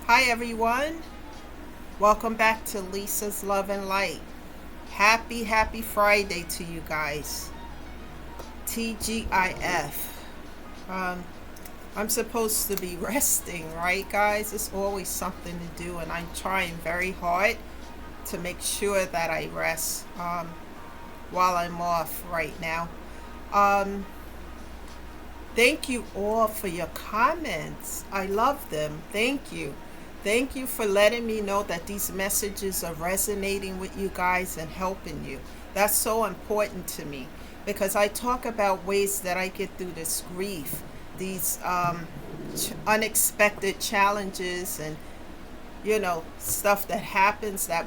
Hi, everyone. Welcome back to Lisa's Love and Light. Happy Friday to you guys. TGIF. Um, I'm supposed to be resting, right, guys? It's always something to do, and I'm trying very hard to make sure that I rest while I'm off right now. Um, Thank you all for your comments. I love them. Thank you. Thank you for letting me know that these messages are resonating with you guys and helping you. That's so important to me because I talk about ways that I get through this grief, these unexpected challenges, and stuff that happens that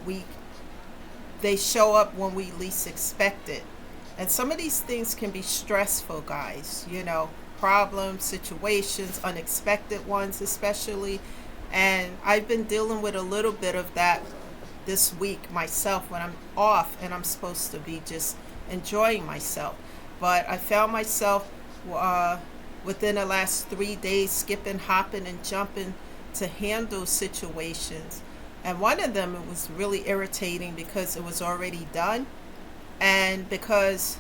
they show up when we least expect it. And some of these things can be stressful, guys, problems, situations, unexpected ones, especially. And I've been dealing with a little bit of that this week myself when I'm off and I'm supposed to be just enjoying myself. But I found myself within the last 3 days skipping, hopping, and jumping to handle situations. And one of them, it was really irritating because it was already done. And because,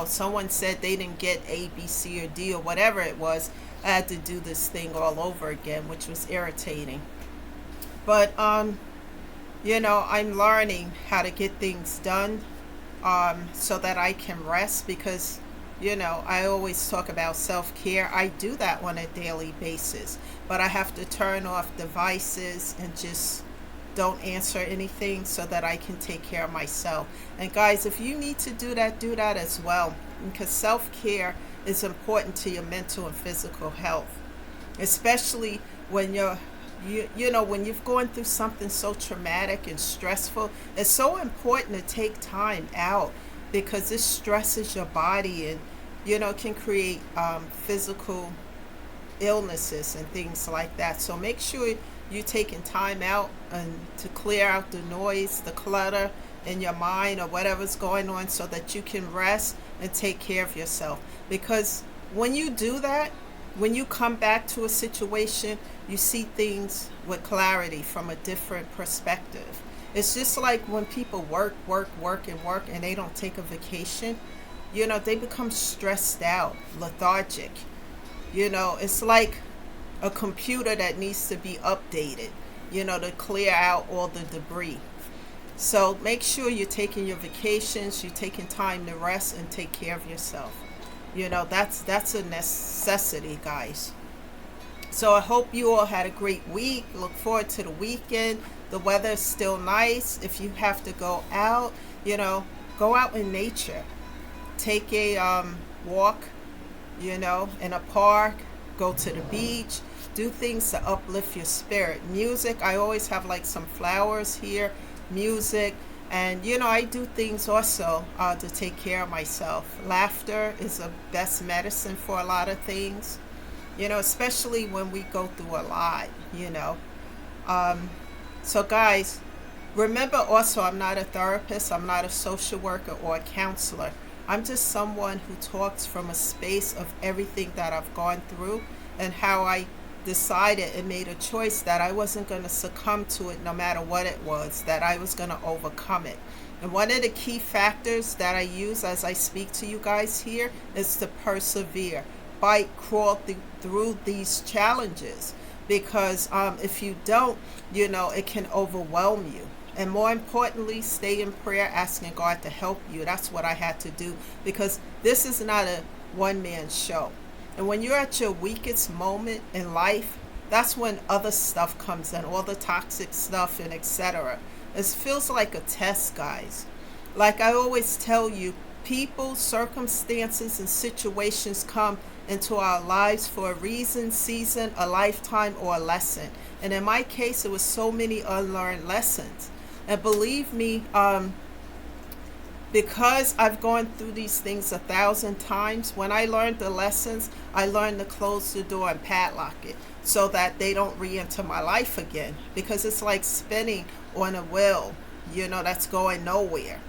someone said they didn't get A, B, C, or D, or whatever it was, I had to do this thing all over again, which was irritating. But, I'm learning how to get things done so that I can rest because, I always talk about self care. I do that on a daily basis, but I have to turn off devices and just don't answer anything so that I can take care of myself. And guys, if you need to do that as well, because self care is important to your mental and physical health, especially when when you've gone through something so traumatic and stressful. It's so important to take time out because this stresses your body and can create physical illnesses and things like that. So make sure you're taking time out and to clear out the noise, the clutter in your mind or whatever's going on so that you can rest and take care of yourself. Because when you do that, when you come back to a situation, you see things with clarity from a different perspective. It's just like when people work, and they don't take a vacation, they become stressed out, lethargic. It's like a computer that needs to be updated, to clear out all the debris. So make sure you're taking your vacations, you're taking time to rest and take care of yourself. That's a necessity, guys. So I hope you all had a great week. Look forward to the weekend. The weather is still nice. If you have to go out, go out in nature. Take a walk, in a park, go to the beach, do things to uplift your spirit. Music, I always have like some flowers here, music, and I do things also to take care of myself. Laughter is the best medicine for a lot of things, especially when we go through a lot, So, guys, remember also, I'm not a therapist, I'm not a social worker or a counselor. I'm just someone who talks from a space of everything that I've gone through and how I decided and made a choice that I wasn't going to succumb to it no matter what it was, that I was going to overcome it. And one of the key factors that I use as I speak to you guys here is to persevere, fight, crawl through these challenges. Because if you don't, it can overwhelm you. And more importantly, stay in prayer, asking God to help you. That's what I had to do because this is not a one-man show. And when you're at your weakest moment in life, that's when other stuff comes in, all the toxic stuff and etc. It feels like a test, guys. Like I always tell you, people, circumstances, and situations come into our lives for a reason, season, a lifetime, or a lesson. And in my case, it was so many unlearned lessons. And believe me, because I've gone through these things 1,000 times, when I learned the lessons, I learned to close the door and padlock it so that they don't re-enter my life again. Because it's like spinning on a wheel, that's going nowhere.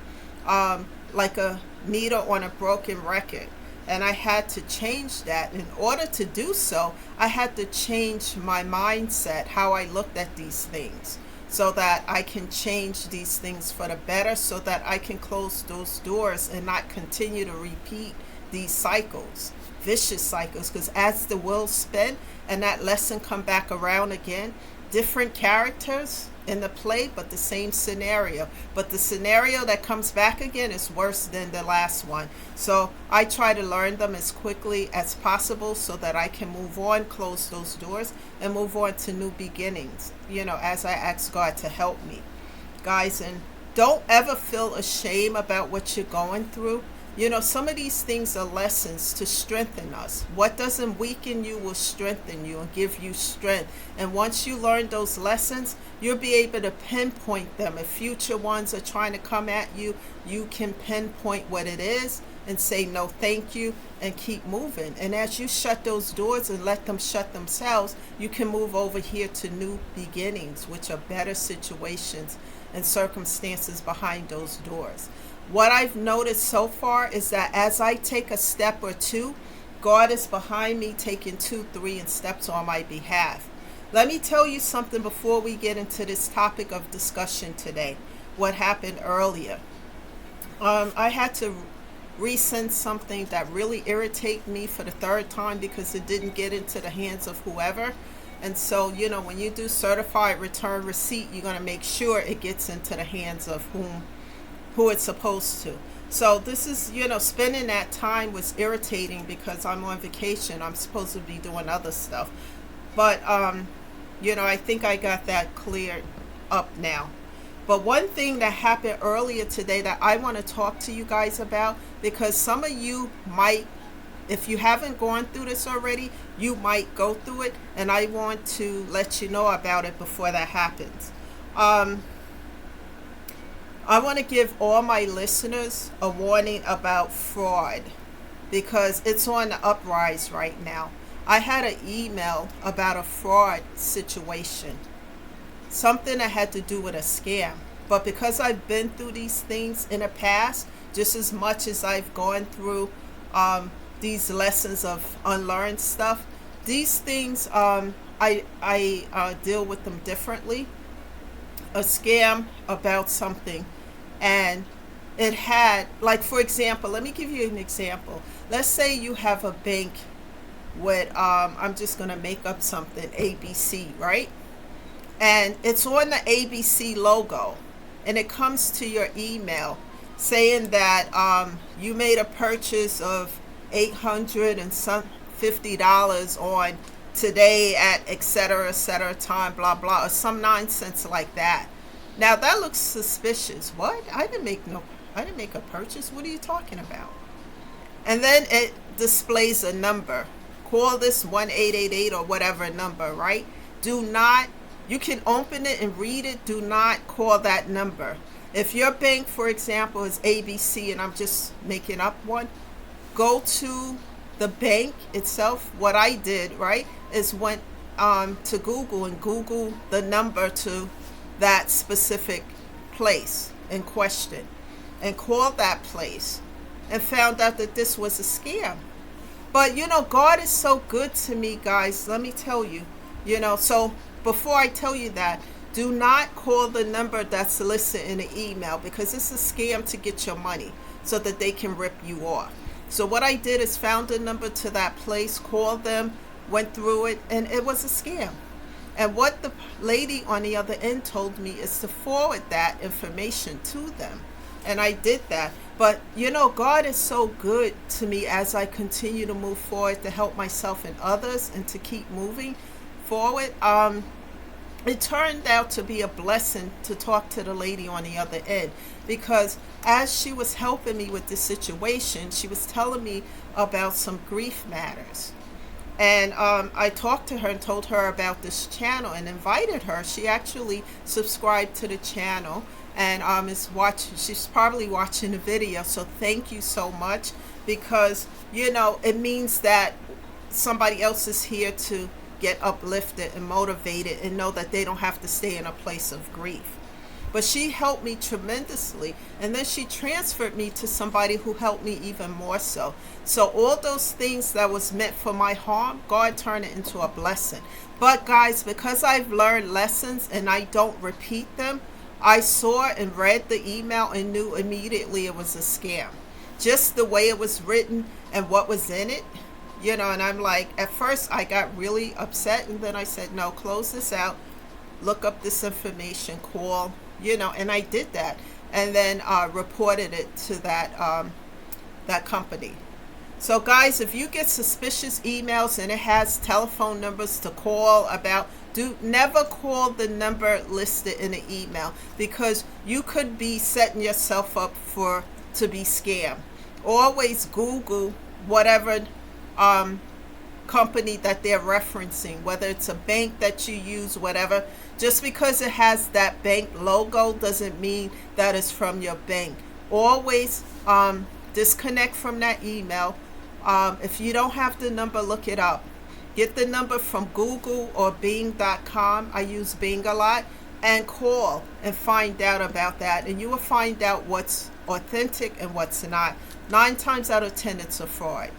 Like a needle on a broken record. And I had to change that. In order to do so, I had to change my mindset, how I looked at these things, so that I can change these things for the better, so that I can close those doors and not continue to repeat these cycles, vicious cycles. Because as the wheels spin and that lesson come back around again, different characters in the play, but the same scenario. But the scenario that comes back again is worse than the last one. So I try to learn them as quickly as possible so that I can move on, close those doors, and move on to new beginnings, as I ask God to help me. Guys, and don't ever feel ashamed about what you're going through. Some of these things are lessons to strengthen us. What doesn't weaken you will strengthen you and give you strength. And once you learn those lessons, you'll be able to pinpoint them. If future ones are trying to come at you, you can pinpoint what it is and say no thank you and keep moving. And as you shut those doors and let them shut themselves, you can move over here to new beginnings, which are better situations and circumstances behind those doors. What I've noticed so far is that as I take a step or two, God is behind me taking 2, 3 and steps on my behalf. Let me tell you something before we get into this topic of discussion today. What happened earlier. I had to resend something that really irritated me for the third time because it didn't get into the hands of whoever. And so, when you do certified return receipt, you're going to make sure it gets into the hands of who it's supposed to. So this is, spending that time was irritating because I'm on vacation. I'm supposed to be doing other stuff. But, I think I got that cleared up now. But one thing that happened earlier today that I want to talk to you guys about, because some of you might, if you haven't gone through this already, you might go through it. And I want to let you know about it before that happens. I want to give all my listeners a warning about fraud because it's on the uprise right now. I had an email about a fraud situation, something that had to do with a scam. But because I've been through these things in the past, just as much as I've gone through these lessons of unlearned stuff, these things, I deal with them differently. A scam about something, and it had, like, for example, let me give you an example. Let's say you have a bank with I'm just going to make up something, ABC, right? And it's on the ABC logo, and it comes to your email saying that you made a purchase of $850 on today at et cetera time, blah blah, or some nonsense like that. Now that looks suspicious. What? I didn't make a purchase. What are you talking about? And then it displays a number. Call this 1888 or whatever number, right? You can open it and read it. Do not call that number. If your bank, for example, is ABC, and I'm just making up one, go to the bank itself. What I did, right, is went to Google and Google the number to that specific place in question and called that place and found out that this was a scam. But God is so good to me, guys. Let me tell you, so before I tell you that, do not call the number that's listed in the email, because it's a scam to get your money so that they can rip you off. So what I did is found a number to that place, called them, went through it, and it was a scam. And what the lady on the other end told me is to forward that information to them. And I did that. But, God is so good to me as I continue to move forward to help myself and others and to keep moving forward. It turned out to be a blessing to talk to the lady on the other end, because as she was helping me with this situation, she was telling me about some grief matters. And I talked to her and told her about this channel and invited her. She actually subscribed to the channel and she's probably watching the video. So thank you so much, because, it means that somebody else is here to get uplifted and motivated and know that they don't have to stay in a place of grief. but she helped me tremendously. And then she transferred me to somebody who helped me even more so. So all those things that was meant for my harm, God turned it into a blessing. But guys, because I've learned lessons and I don't repeat them, I saw and read the email and knew immediately it was a scam. Just the way it was written and what was in it, and I'm like, at first I got really upset, and then I said, no, close this out, look up this information, call, and I did that, and then reported it to that company. So guys, if you get suspicious emails and it has telephone numbers to call about, never call the number listed in the email, because you could be setting yourself up to be scammed. Always Google whatever company that they're referencing, whether it's a bank that you use, whatever. Just because it has that bank logo doesn't mean that it's from your bank. Always disconnect from that email. If you don't have the number, look it up. Get the number from Google or Bing.com. I use Bing a lot. And call and find out about that. And you will find out what's authentic and what's not. 9 times out of 10, it's a fraud.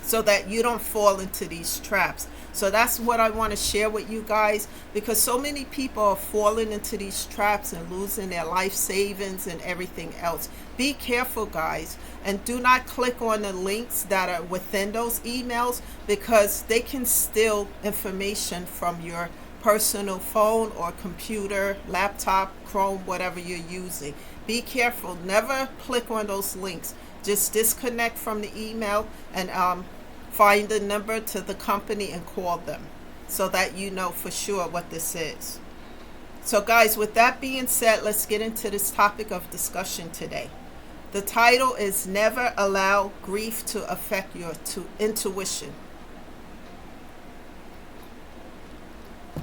So that you don't fall into these traps. So that's what I want to share with you guys, because so many people are falling into these traps and losing their life savings and everything else. Be careful, guys, and do not click on the links that are within those emails, because they can steal information from your personal phone or computer, laptop, Chrome, whatever you're using. Be careful. Never click on those links. Just disconnect from the email and find the number to the company and call them, so that you know for sure what this is. So guys, with that being said, let's get into this topic of discussion today. The title is Never Allow Grief to Affect Your Intuition.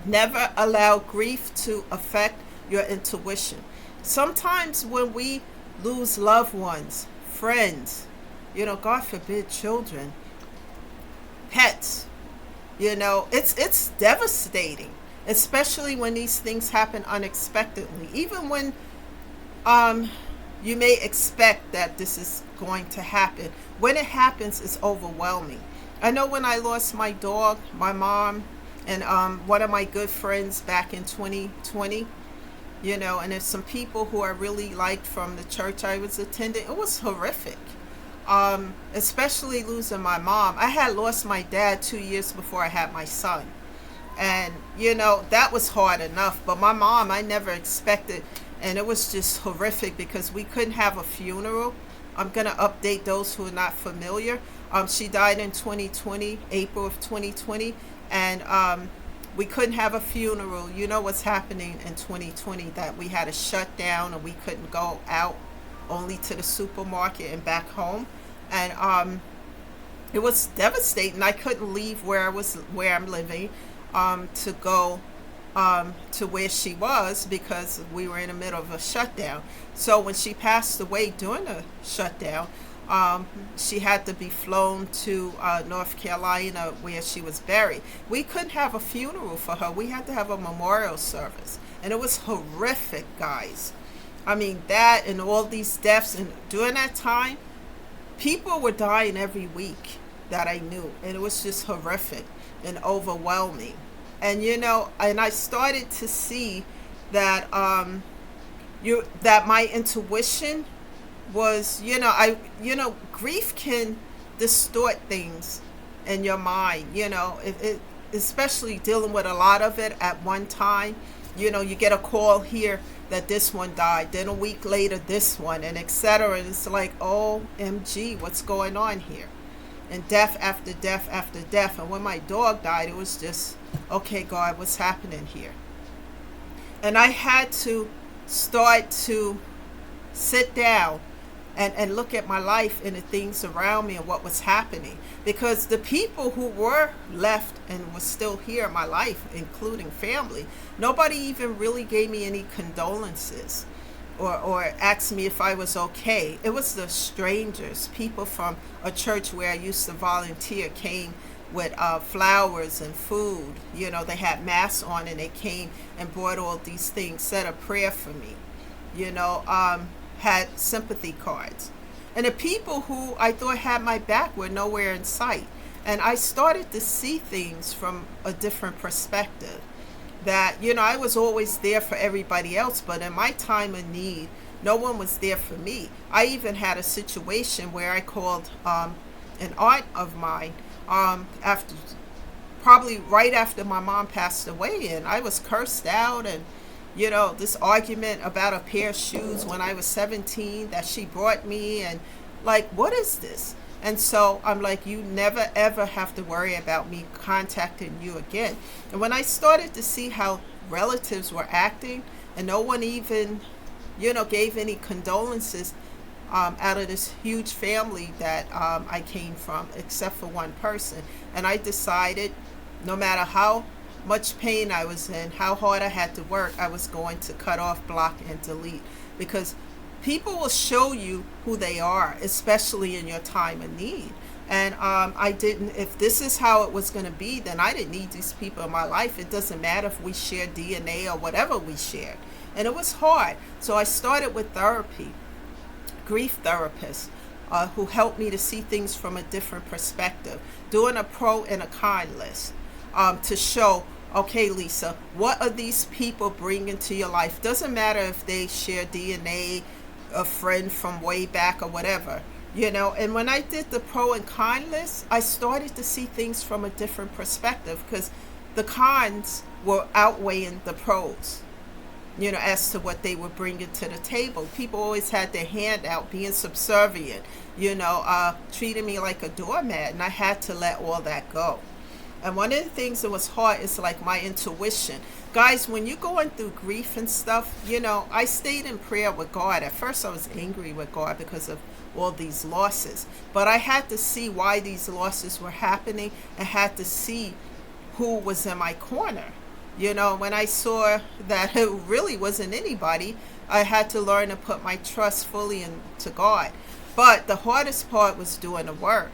Never allow grief to affect your intuition. Sometimes when we lose loved ones, friends, God forbid, children, pets, it's devastating, especially when these things happen unexpectedly. Even when you may expect that this is going to happen, when it happens, it's overwhelming. I know when I lost my dog, my mom, and one of my good friends back in 2020, and there's some people who I really liked from the church I was attending. It was horrific. Especially losing my mom. I had lost my dad 2 years before I had my son. And, that was hard enough. But my mom, I never expected. And it was just horrific because we couldn't have a funeral. I'm going to update those who are not familiar. She died in 2020, April of 2020. And we couldn't have a funeral. You know what's happening in 2020, that we had a shutdown and we couldn't go out, only to the supermarket and back home. And it was devastating. I couldn't leave where I'm living to go to where she was, because we were in the middle of a shutdown. So when she passed away during the shutdown, she had to be flown to North Carolina, where she was buried. We couldn't have a funeral for her. We had to have a memorial service. And it was horrific, guys. I mean, that and all these deaths. And during that time, people were dying every week that I knew. And it was just horrific and overwhelming. And, and I started to see that that my intuition was, grief can distort things in your mind, especially dealing with a lot of it at one time. You get a call here that this one died, then a week later this one, and etc. And it's like, OMG, what's going on here? And death after death after death. And when my dog died, it was just, okay, God, what's happening here? And I had to start to sit down and look at my life and the things around me and what was happening. Because the people who were left and were still here in my life, including family, nobody even really gave me any condolences or asked me if I was okay. It was the strangers, people from a church where I used to volunteer, came with flowers and food. You know, they had masks on and they came and brought all these things, said a prayer for me, you know, had sympathy cards. And the people who I thought had my back were nowhere in sight. And I started to see things from a different perspective. That, you know, I was always there for everybody else, but in my time of need, no one was there for me. I even had a situation where I called an aunt of mine after, probably right after my mom passed away, and I was cursed out, and you know, this argument about a pair of shoes when I was 17 that she brought me, and like, what is this? And so I'm like, you never ever have to worry about me contacting you again. And when I started to see how relatives were acting, and no one even, you know, gave any condolences out of this huge family that I came from, except for one person. And I decided, no matter how much pain I was in, how hard I had to work, I was going to cut off, block, and delete. Because people will show you who they are, especially in your time of need. And I didn't, if this is how it was going to be, then I didn't need these people in my life. It doesn't matter if we share DNA or whatever we shared. And it was hard. So I started with therapy, grief therapists who helped me to see things from a different perspective, doing a pro and a con list to show, okay, Lisa, what are these people bringing to your life? Doesn't matter if they share DNA, a friend from way back or whatever, you know. And when I did the pro and con list, I started to see things from a different perspective, because the cons were outweighing the pros, you know, as to what they were bringing to the table. People always had their hand out, being subservient, you know, treating me like a doormat, and I had to let all that go. And one of the things that was hard is like my intuition. Guys, when you're going through grief and stuff, you know, I stayed in prayer with God. At first I was angry with God because of all these losses. But I had to see why these losses were happening, and had to see who was in my corner. You know, when I saw that it really wasn't anybody, I had to learn to put my trust fully into God. But the hardest part was doing the work.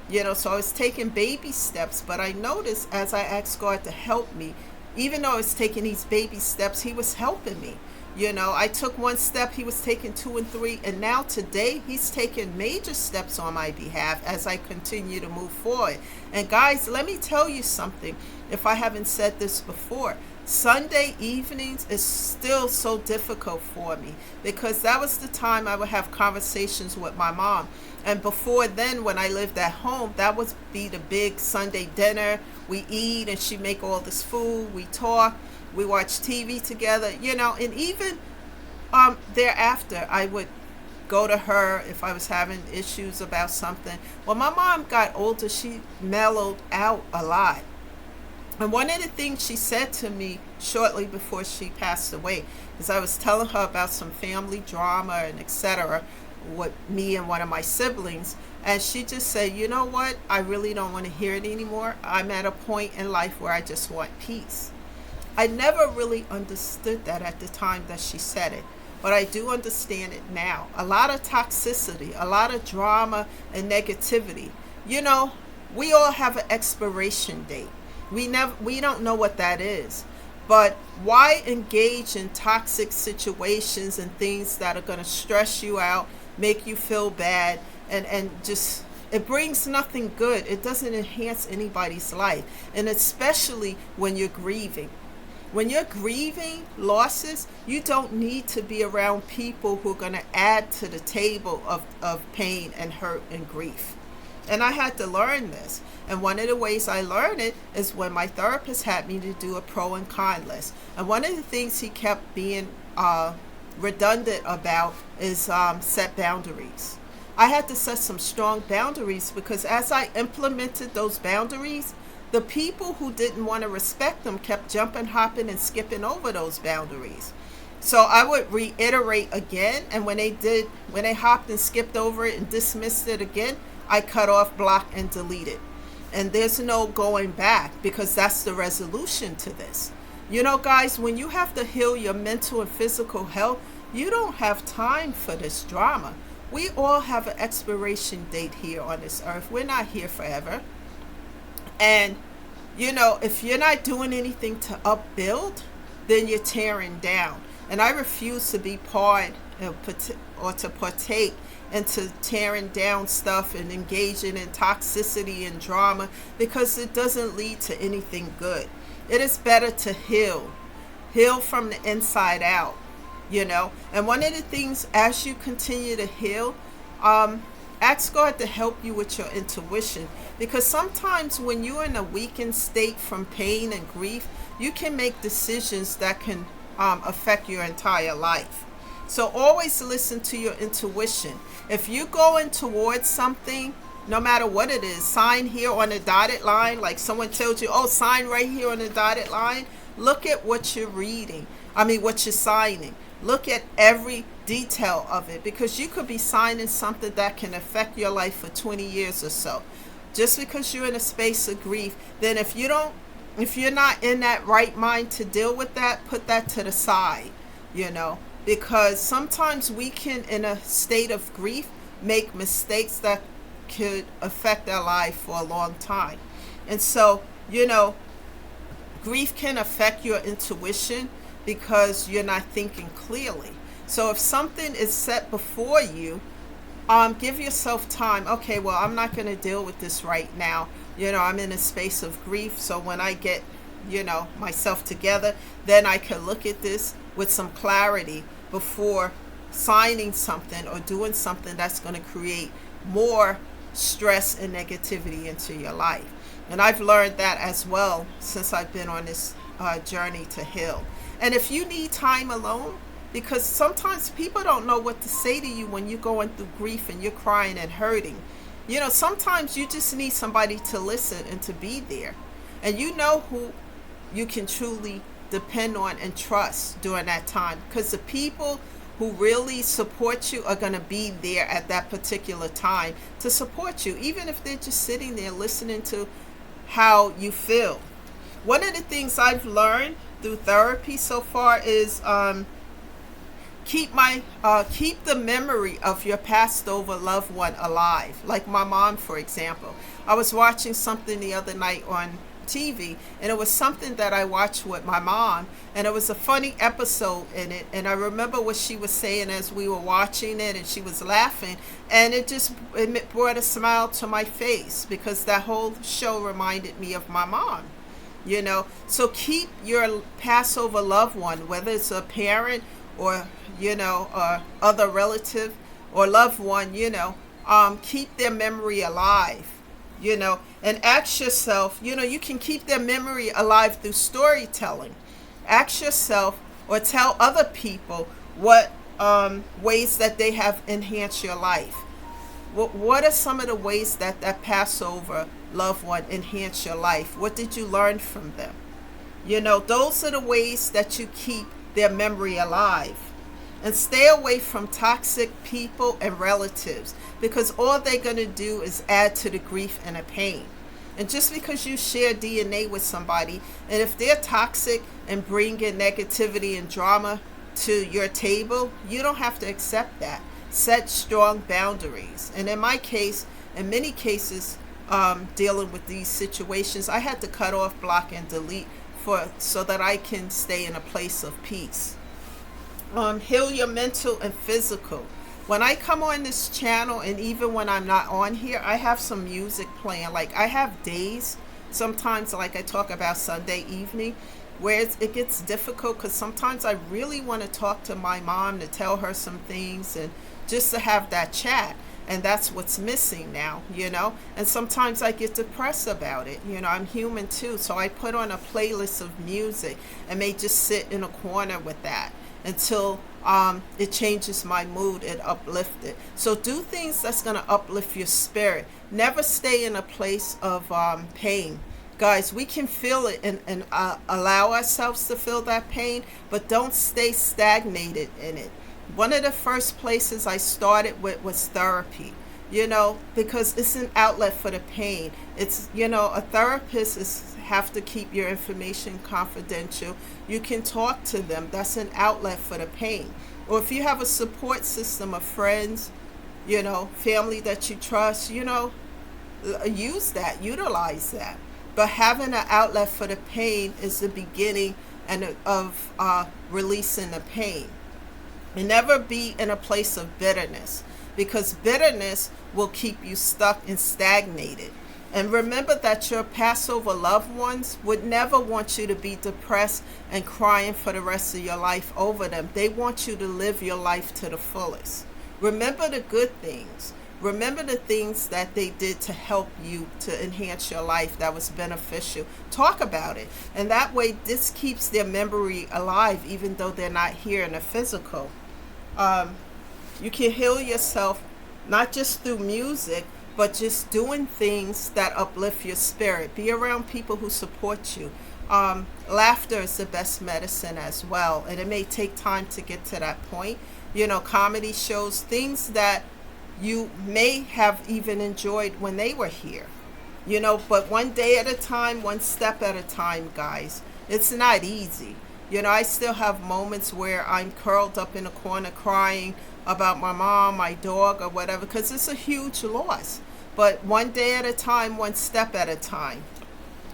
You know, so I was taking baby steps, but I noticed as I asked God to help me, even though I was taking these baby steps, he was helping me. You know, I took one step, he was taking 2 and 3, and now today he's taking major steps on my behalf as I continue to move forward. And guys, let me tell you something, if I haven't said this before. Sunday evenings is still so difficult for me, because that was the time I would have conversations with my mom. And before then, when I lived at home, that would be the big Sunday dinner. We eat and she make all this food. We talk, we watch TV together, you know. And even thereafter, I would go to her if I was having issues about something. When my mom got older, she mellowed out a lot. And one of the things she said to me shortly before she passed away is, I was telling her about some family drama and etc. with me and one of my siblings, and she just said, you know what, I really don't want to hear it anymore. I'm at a point in life where I just want peace. I never really understood that at the time that she said it, but I do understand it now. A lot of toxicity, a lot of drama and negativity. You know, we all have an expiration date. We don't know what that is. But why engage in toxic situations and things that are going to stress you out, make you feel bad, and just, it brings nothing good. It doesn't enhance anybody's life. And especially when you're grieving. When you're grieving losses, you don't need to be around people who are going to add to the table of pain and hurt and grief. And I had to learn this. And one of the ways I learned it is when my therapist had me to do a pro and con list. And one of the things he kept being redundant about is set boundaries. I had to set some strong boundaries, because as I implemented those boundaries, the people who didn't want to respect them kept jumping, hopping, and skipping over those boundaries. So I would reiterate again, and when they hopped and skipped over it and dismissed it again, I cut off, block, and delete it. And there's no going back, because that's the resolution to this. You know, guys, when you have to heal your mental and physical health, you don't have time for this drama. We all have an expiration date here on this earth. We're not here forever. And, if you're not doing anything to upbuild, then you're tearing down. And I refuse to be part or to partake into tearing down stuff and engaging in toxicity and drama, because it doesn't lead to anything good. It is better to heal from the inside out. And one of the things, as you continue to heal, ask God to help you with your intuition, because sometimes when you're in a weakened state from pain and grief, you can make decisions that can affect your entire life. So always listen to your intuition. If you're going towards something, no matter what it is, sign here on the dotted line, like someone tells you, oh, sign right here on the dotted line, look at what you're reading. What you're signing. Look at every detail of it, because you could be signing something that can affect your life for 20 years or so. Just because you're in a space of grief, then if you're not in that right mind to deal with that, put that to the side, because sometimes we can, in a state of grief, make mistakes that could affect our life for a long time. And so, grief can affect your intuition because you're not thinking clearly. So if something is set before you, give yourself time. Okay, well, I'm not going to deal with this right now. I'm in a space of grief. So when I get, myself together, then I can look at this with some clarity before signing something or doing something that's going to create more stress and negativity into your life. And I've learned that as well since I've been on this journey to heal. And if you need time alone, because sometimes people don't know what to say to you when you're going through grief and you're crying and hurting. Sometimes you just need somebody to listen and to be there. And who you can truly depend on and trust during that time. Because the people who really support you are going to be there at that particular time to support you, even if they're just sitting there listening to how you feel. One of the things I've learned through therapy so far is keep the memory of your passed over loved one alive. Like my mom, for example. I was watching something the other night on TV, and it was something that I watched with my mom, and it was a funny episode in it, and I remember what she was saying as we were watching it, and she was laughing, and it brought a smile to my face, because that whole show reminded me of my mom. So keep your Passover loved one, whether it's a parent or or other relative or loved one, keep their memory alive, and ask yourself, you can keep their memory alive through storytelling. Ask yourself or tell other people what ways that they have enhanced your life. What are some of the ways that Passover loved one enhanced your life? What did you learn from them? Those are the ways that you keep their memory alive. And stay away from toxic people and relatives, because all they're going to do is add to the grief and the pain. And just because you share DNA with somebody, and if they're toxic and bring in negativity and drama to your table, you don't have to accept that. Set strong boundaries. And in my case, in many cases, dealing with these situations, I had to cut off, block, and delete so that I can stay in a place of peace. Heal your mental and physical. When I come on this channel, and even when I'm not on here, I have some music playing. Like I have days, sometimes like I talk about Sunday evening, where it gets difficult because sometimes I really want to talk to my mom to tell her some things and just to have that chat. And that's what's missing now, And sometimes I get depressed about it. I'm human too. So I put on a playlist of music and may just sit in a corner with that until it changes my mood and uplift it. So do things that's going to uplift your spirit. Never stay in a place of pain. Guys, we can feel it and allow ourselves to feel that pain, but don't stay stagnated in it. One of the first places I started with was therapy, because it's an outlet for the pain. It's, a therapist have to keep your information confidential. You can talk to them. That's an outlet for the pain. Or if you have a support system of friends, family that you trust, use that, utilize that. But having an outlet for the pain is the beginning and of releasing the pain. And never be in a place of bitterness, because bitterness will keep you stuck and stagnated. And remember that your Passover loved ones would never want you to be depressed and crying for the rest of your life over them. They want you to live your life to the fullest. Remember the good things. Remember the things that they did to help you to enhance your life that was beneficial. Talk about it. And that way, this keeps their memory alive, even though they're not here in the physical. You can heal yourself not just through music, but just doing things that uplift your spirit. Be around people who support you. Laughter is the best medicine as well, and it may take time to get to that point. Comedy shows, things that you may have even enjoyed when they were here. But one day at a time, one step at a time, guys. It's not easy. I still have moments where I'm curled up in a corner crying about my mom, my dog, or whatever, because it's a huge loss. But one day at a time, one step at a time.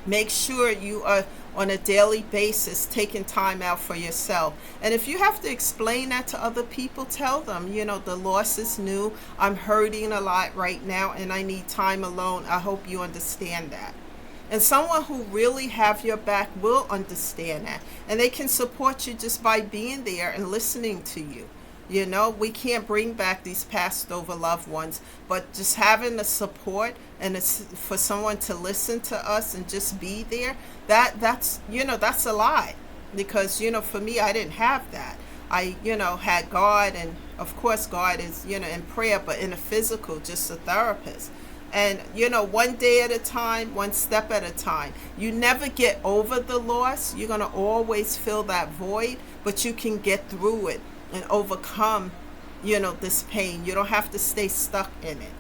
Make sure you are on a daily basis taking time out for yourself. And if you have to explain that to other people, tell them, the loss is new. I'm hurting a lot right now and I need time alone. I hope you understand that. And someone who really have your back will understand that. And they can support you just by being there and listening to you. We can't bring back these passed over loved ones, but just having the support and for someone to listen to us and just be there, that's a lot. Because, for me, I didn't have that. I, had God, and of course God is, in prayer, but in the physical, just a therapist. And, one day at a time, one step at a time. You never get over the loss. You're going to always feel that void, but you can get through it and overcome, this pain. You don't have to stay stuck in it.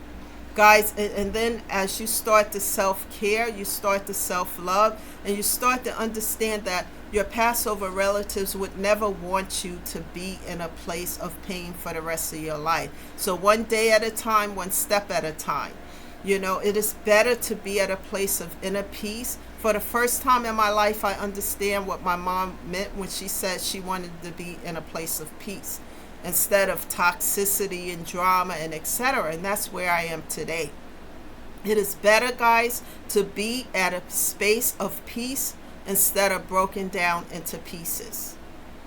Guys, and then as you start to self-care, you start to self-love, and you start to understand that your Passover relatives would never want you to be in a place of pain for the rest of your life. So one day at a time, one step at a time. It is better to be at a place of inner peace. For the first time in my life, I understand what my mom meant when she said she wanted to be in a place of peace instead of toxicity and drama and etc. And that's where I am today. It is better, guys, to be at a space of peace instead of broken down into pieces.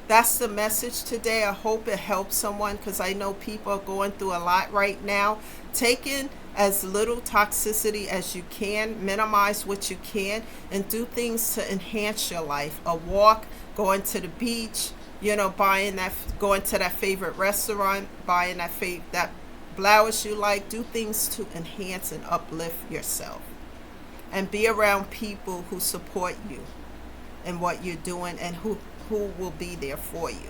That's the message today. I hope it helps someone, because I know people are going through a lot right now. Take in as little toxicity as you can, minimize what you can, and do things to enhance your life. A walk, going to the beach, going to that favorite restaurant, buying that blouse you like. Do things to enhance and uplift yourself. And be around people who support you in what you're doing and who will be there for you.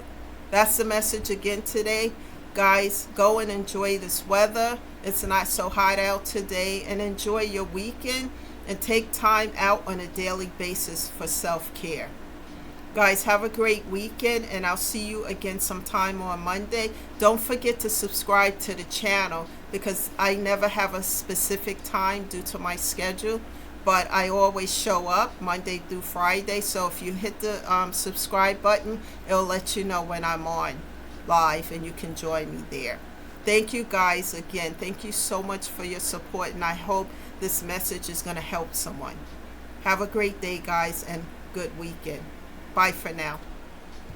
That's the message again today. Guys, go and enjoy this weather. It's not so hot out today, and enjoy your weekend and take time out on a daily basis for self-care. Guys, have a great weekend, and I'll see you again sometime on Monday. Don't forget to subscribe to the channel, because I never have a specific time due to my schedule, but I always show up Monday through Friday. So if you hit the subscribe button, it'll let you know when I'm on live, and you can join me there. Thank you, guys. Again, thank you so much for your support, and I hope this message is going to help someone. Have a great day, guys, and good weekend. Bye for now.